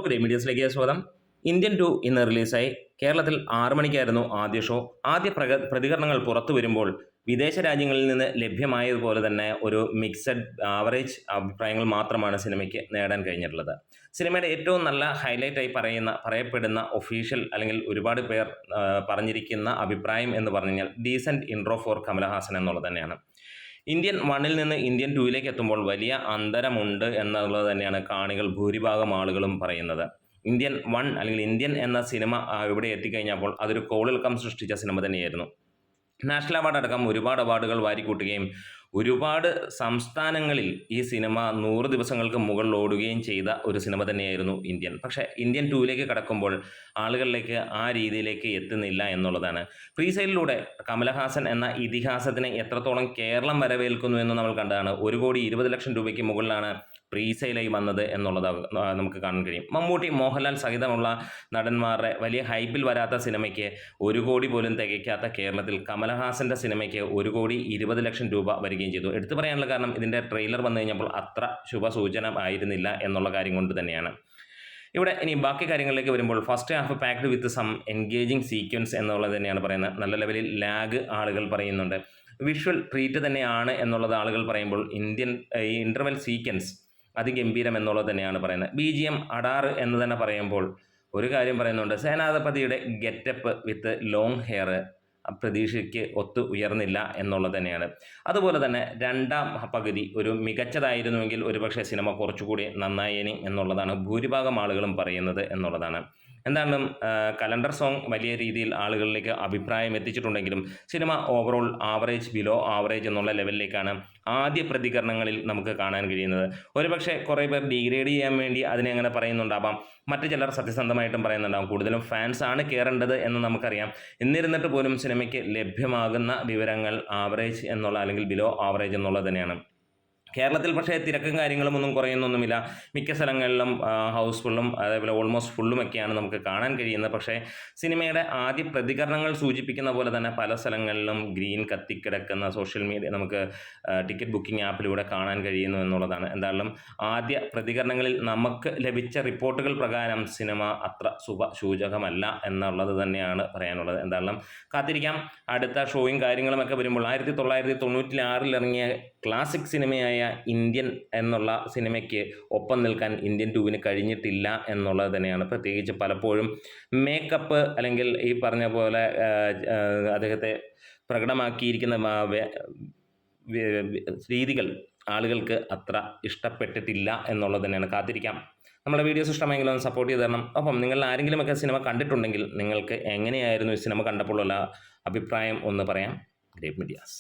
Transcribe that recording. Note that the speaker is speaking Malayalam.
ഗ്രേ മീഡിയസിലേക്ക് സ്വാഗതം. ഇന്ത്യൻ 2 ഇന്ന് റിലീസായി. കേരളത്തിൽ 6 മണിക്കായിരുന്നു ആദ്യ ഷോ. ആദ്യ പ്രതികരണങ്ങൾ പുറത്തു വരുമ്പോൾ വിദേശ രാജ്യങ്ങളിൽ നിന്ന് ലഭ്യമായതുപോലെ തന്നെ ഒരു മിക്സഡ് ആവറേജ് അഭിപ്രായങ്ങൾ മാത്രമാണ് സിനിമയ്ക്ക് നേടാൻ കഴിഞ്ഞിട്ടുള്ളത്. സിനിമയുടെ ഏറ്റവും നല്ല ഹൈലൈറ്റായി പറയപ്പെടുന്ന ഒഫീഷ്യൽ അല്ലെങ്കിൽ ഒരുപാട് പേർ പറഞ്ഞിരിക്കുന്ന അഭിപ്രായം എന്ന് പറഞ്ഞു കഴിഞ്ഞാൽ ഡീസൻറ്റ് ഇൻട്രോ ഫോർ കമലഹാസൻ എന്നുള്ളത് തന്നെയാണ്. ഇന്ത്യൻ 1-ൽ നിന്ന് ഇന്ത്യൻ 2-ലേക്ക് എത്തുമ്പോൾ വലിയ അന്തരമുണ്ട് എന്നുള്ളത് തന്നെയാണ് കാണികൾ ഭൂരിഭാഗം ആളുകളും പറയുന്നത്. ഇന്ത്യൻ 1 അല്ലെങ്കിൽ ഇന്ത്യൻ എന്ന സിനിമ ഇവിടെ എത്തിക്കഴിഞ്ഞപ്പോൾ അതൊരു കോളിളക്കം സൃഷ്ടിച്ച സിനിമ തന്നെയായിരുന്നു. നാഷണൽ അവാർഡ് അടക്കം ഒരുപാട് അവാർഡുകൾ വാരിക്കൂട്ടുകയും ഒരുപാട് സംസ്ഥാനങ്ങളിൽ ഈ സിനിമ 100 ദിവസങ്ങൾക്ക് മുകളിൽ ഓടുകയും ചെയ്ത ഒരു സിനിമ തന്നെയായിരുന്നു ഇന്ത്യൻ. പക്ഷേ ഇന്ത്യൻ 2-ലേക്ക് കടക്കുമ്പോൾ ആളുകളിലേക്ക് ആ രീതിയിലേക്ക് എത്തുന്നില്ല എന്നുള്ളതാണ്. പ്രീസെയിലിലൂടെ കമലഹാസൻ എന്ന ഇതിഹാസത്തിനെ എത്രത്തോളം കേരളം വരവേൽക്കുന്നു എന്ന് നമ്മൾ കണ്ടതാണ്. 1,20,00,000 രൂപയ്ക്ക് മുകളിലാണ് പ്രീസെയിലായി വന്നത് എന്നുള്ളത് നമുക്ക് കാണാൻ കഴിയും. മമ്മൂട്ടി, മോഹൻലാൽ സഹിതമുള്ള നടന്മാരുടെ വലിയ ഹൈപ്പിൽ വരാത്ത സിനിമയ്ക്ക് 1 കോടി പോലും തികയ്ക്കാത്ത കേരളത്തിൽ കമലഹാസൻ്റെ സിനിമയ്ക്ക് 1,20,00,000 രൂപ വരികയും ചെയ്തു. എടുത്തു പറയാനുള്ള കാരണം ഇതിൻ്റെ ട്രെയിലർ വന്നു കഴിഞ്ഞപ്പോൾ അത്ര ശുഭസൂചന ആയിരുന്നില്ല എന്നുള്ള കാര്യം കൊണ്ട് തന്നെയാണ്. ഇവിടെ ഇനി ബാക്കി കാര്യങ്ങളിലേക്ക് വരുമ്പോൾ first half packed with some engaging sequence എന്നുള്ളത് തന്നെയാണ് പറയുന്നത്. നല്ല ലെവലിൽ ലാഗ് ആളുകൾ പറയുന്നുണ്ട്. വിഷ്വൽ ട്രീറ്റ് തന്നെയാണ് എന്നുള്ളത് ആളുകൾ പറയുമ്പോൾ ഈ ഇൻ്റർവെൽ സീക്വൻസ് അതിഗംഭീരം എന്നുള്ളത് തന്നെയാണ് പറയുന്നത്. BGM അടാറ് എന്ന് തന്നെ പറയുമ്പോൾ ഒരു കാര്യം പറയുന്നുണ്ട്. സേനാധിപതിയുടെ ഗെറ്റപ്പ് വിത്ത് ലോങ് ഹെയർ പ്രതീക്ഷയ്ക്ക് ഒത്തു ഉയർന്നില്ല എന്നുള്ളത് തന്നെയാണ്. അതുപോലെ തന്നെ രണ്ടാം പകുതി ഒരു മികച്ചതായിരുന്നുവെങ്കിൽ ഒരുപക്ഷെ സിനിമ കുറച്ചുകൂടി നന്നായേനെ എന്നുള്ളതാണ് ഭൂരിഭാഗം ആളുകളും പറയുന്നത് എന്നുള്ളതാണ്. എന്തായാലും കലണ്ടർ സോങ് വലിയ രീതിയിൽ ആളുകളിലേക്ക് അഭിപ്രായം എത്തിച്ചിട്ടുണ്ടെങ്കിലും cinema overall average, below average എന്നുള്ള ലെവലിലേക്കാണ് ആദ്യ പ്രതികരണങ്ങളിൽ നമുക്ക് കാണാൻ കഴിയുന്നത്. ഒരുപക്ഷെ കുറേ പേർ ഡീഗ്രേഡ് ചെയ്യാൻ വേണ്ടി അതിനെ അങ്ങനെ പറയുന്നുണ്ടാവാം. മറ്റു ചിലർ സത്യസന്ധമായിട്ടും പറയുന്നുണ്ടാകും. കൂടുതലും ഫാൻസ് ആണ് കയറേണ്ടത് എന്ന് നമുക്കറിയാം. എന്നിരുന്നിട്ട് പോലും സിനിമയ്ക്ക് ലഭ്യമാകുന്ന വിവരങ്ങൾ ആവറേജ് എന്നുള്ള അല്ലെങ്കിൽ ബിലോ ആവറേജ് എന്നുള്ളത് തന്നെയാണ്. കേരളത്തിൽ പക്ഷേ തിരക്കും കാര്യങ്ങളും ഒന്നും കുറയുന്നൊന്നുമില്ല. മിക്ക സ്ഥലങ്ങളിലും ഹൗസ്ഫുള്ളും അതേപോലെ ഓൾമോസ്റ്റ് ഫുള്ളുമൊക്കെയാണ് നമുക്ക് കാണാൻ കഴിയുന്നത്. പക്ഷേ സിനിമയുടെ ആദ്യ പ്രതികരണങ്ങൾ സൂചിപ്പിക്കുന്ന പോലെ തന്നെ പല സ്ഥലങ്ങളിലും ഗ്രീൻ കത്തിക്കിടക്കുന്ന സോഷ്യൽ മീഡിയ നമുക്ക് ടിക്കറ്റ് ബുക്കിംഗ് ആപ്പിലൂടെ കാണാൻ കഴിയുന്നു എന്നുള്ളതാണ്. എന്തായാലും ആദ്യ പ്രതികരണങ്ങളിൽ നമുക്ക് ലഭിച്ച റിപ്പോർട്ടുകൾ പ്രകാരം സിനിമ അത്ര ശുഭസൂചകമല്ല എന്നുള്ളത് തന്നെയാണ് പറയാനുള്ളത്. എന്തായാലും കാത്തിരിക്കാം. അടുത്ത ഷോയും കാര്യങ്ങളുമൊക്കെ വരുമ്പോൾ 1996 ഇറങ്ങിയ ക്ലാസിക് സിനിമയായ ഇന്ത്യൻ എന്നുള്ള സിനിമയ്ക്ക് ഒപ്പം നിൽക്കാൻ ഇന്ത്യൻ 2-ന് കഴിഞ്ഞിട്ടില്ല എന്നുള്ളത് തന്നെയാണ്. പ്രത്യേകിച്ച് പലപ്പോഴും മേക്കപ്പ് അല്ലെങ്കിൽ ഈ പറഞ്ഞ പോലെ അദ്ദേഹത്തെ പ്രകടമാക്കിയിരിക്കുന്ന രീതികൾ ആളുകൾക്ക് അത്ര ഇഷ്ടപ്പെട്ടിട്ടില്ല എന്നുള്ളത് തന്നെയാണ്. കാത്തിരിക്കാം. നമ്മുടെ വീഡിയോസ് ഇഷ്ടമെങ്കിലും ഒന്ന് സപ്പോർട്ട് ചെയ്ത് തരണം. അപ്പം നിങ്ങൾ ആരെങ്കിലുമൊക്കെ സിനിമ കണ്ടിട്ടുണ്ടെങ്കിൽ നിങ്ങൾക്ക് എങ്ങനെയായിരുന്നു ഈ സിനിമ കണ്ടപ്പോഴുള്ള അഭിപ്രായം ഒന്ന് പറയാം. Grey medias.